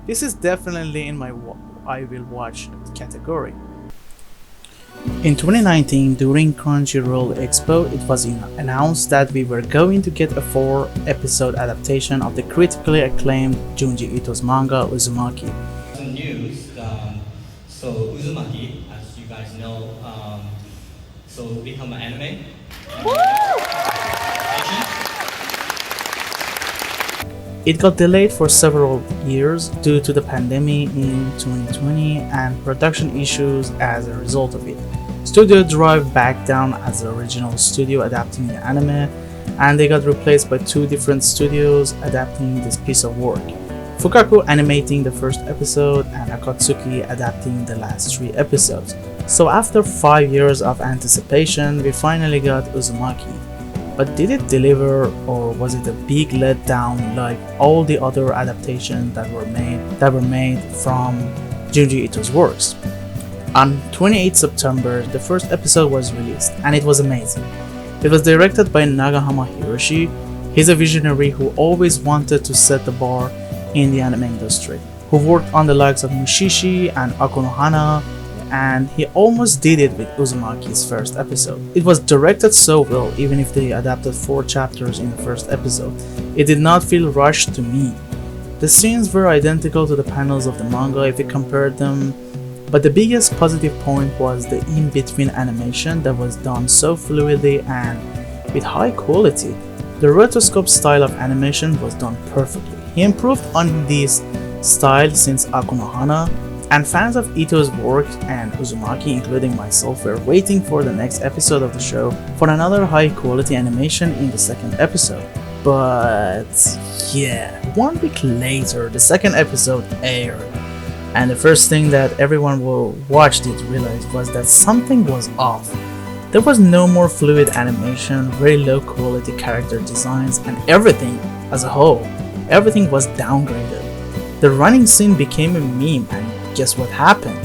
This is definitely in my I will watch category. In 2019, during Crunchyroll Expo, it was announced that we were going to get a 4-episode adaptation of the critically acclaimed Junji Ito's manga Uzumaki. Some news. So Uzumaki, as you guys know, so become an anime. It got delayed for several years due to the pandemic in 2020 and production issues as a result of it. Studio Drive backed down as the original studio adapting the anime, and they got replaced by 2 different studios adapting this piece of work. Fukaku animating the first episode and Akatsuki adapting the last 3 episodes. So after 5 years of anticipation, we finally got Uzumaki. But did it deliver, or was it a big letdown like all the other adaptations that were made from Junji Ito's works? On 28 September, the first episode was released, and it was amazing. It was directed by Nagahama Hiroshi. He's a visionary who always wanted to set the bar in the anime industry, who worked on the likes of Mushishi and Akonohana, and he almost did it with Uzumaki's first episode. It was directed so well, even if they adapted 4 chapters in the first episode. It did not feel rushed to me. The scenes were identical to the panels of the manga if you compared them, but the biggest positive point was the in-between animation that was done so fluidly and with high quality. The rotoscope style of animation was done perfectly. He improved on this style since Akonohana, and fans of Ito's work and Uzumaki, including myself, were waiting for the next episode of the show for another high quality animation in the second episode. But yeah, 1 week later the second episode aired, and the first thing that everyone who watched it realized was that something was off. There was no more fluid animation, very low quality character designs, and everything as a whole, everything was downgraded. The running scene became a meme, and guess what happened?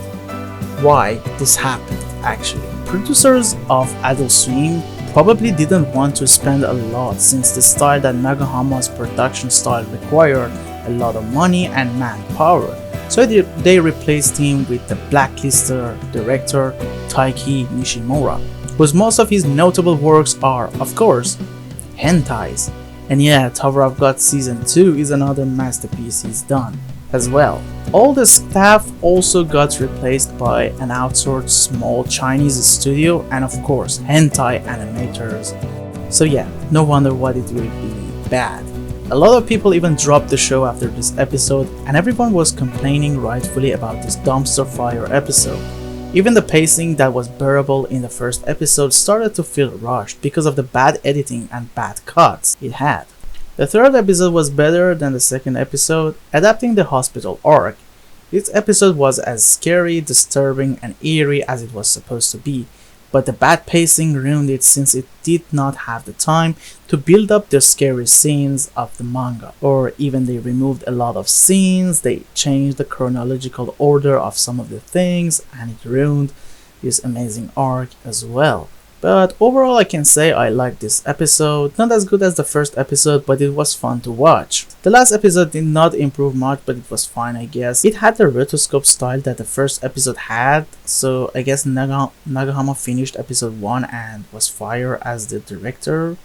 Why this happened, actually. Producers of Adult Swim probably didn't want to spend a lot since the style that Nagahama's production style required a lot of money and manpower. So they replaced him with the blacklisted director Taiki Nishimura, whose most of his notable works are, of course, hentais. And yeah, Tower of God Season 2 is another masterpiece he's done as well. All the staff also got replaced by an outsourced small Chinese studio and of course hentai animators. So yeah, no wonder why it will be bad. A lot of people even dropped the show after this episode, and everyone was complaining rightfully about this dumpster fire episode. Even the pacing that was bearable in the first episode started to feel rushed because of the bad editing and bad cuts it had. The third episode was better than the second episode, adapting the hospital arc. This episode was as scary, disturbing, and eerie as it was supposed to be, but the bad pacing ruined it since it did not have the time to build up the scary scenes of the manga. Or even they removed a lot of scenes, they changed the chronological order of some of the things, and it ruined this amazing arc as well. But overall I can say I liked this episode, not as good as the first episode, but it was fun to watch. The last episode did not improve much, but it was fine I guess. It had the rotoscope style that the first episode had, so I guess Nagahama finished episode 1 and was fired as the director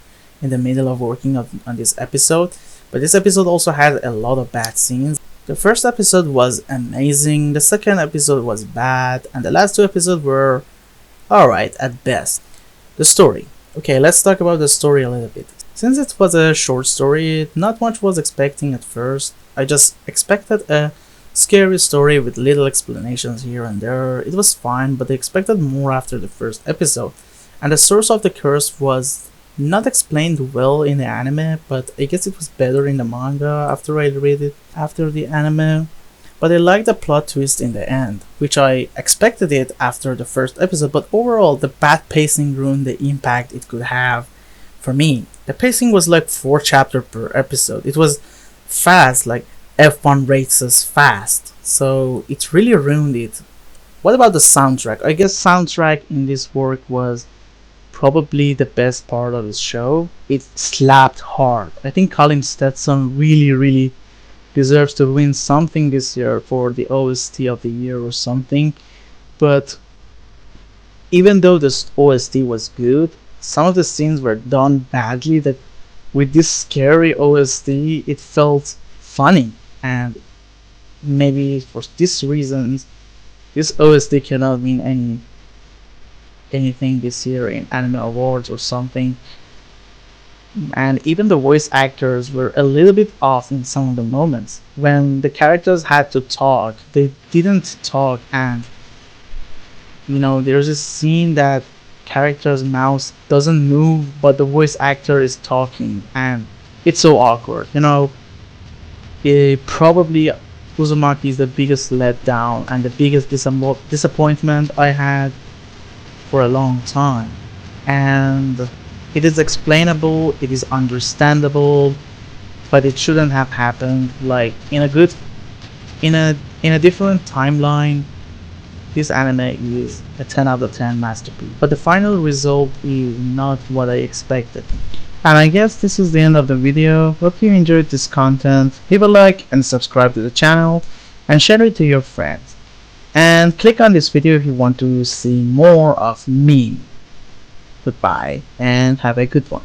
in the middle of working on this episode. But this episode also had a lot of bad scenes. The first episode was amazing, the second episode was bad, and the last 2 episodes were alright at best. The story. Okay, let's talk about the story a little bit. Since it was a short story, not much was expecting at first. I just expected a scary story with little explanations here and there. It was fine, but I expected more after the first episode. And the source of the curse was not explained well in the anime, but I guess it was better in the manga after I read it after the anime. But I liked the plot twist in the end, which I expected it after the first episode, but overall the bad pacing ruined the impact it could have for me. The pacing was like 4 chapters per episode. It was fast, like F1 races fast, so it really ruined it. What about the soundtrack? I guess soundtrack in this work was probably the best part of the show. It slapped hard. I think Colin Stetson really deserves to win something this year for the OST of the year or something. But even though this OST was good, some of the scenes were done badly that with this scary OST it felt funny, and maybe for this reasons this OST cannot win anything this year in anime awards or something. And even the voice actors were a little bit off in some of the moments when the characters had to talk, they didn't talk. And there's a scene that character's mouth doesn't move but the voice actor is talking, and it's so awkward. Probably Uzumaki is the biggest letdown and the biggest disappointment I had for a long time. And it is explainable, it is understandable, but it shouldn't have happened. Like in a different timeline, this anime is a 10 out of 10 masterpiece. But the final result is not what I expected. And I guess this is the end of the video. Hope you enjoyed this content. Leave a like and subscribe to the channel and share it to your friends. And click on this video if you want to see more of me. Goodbye and have a good one.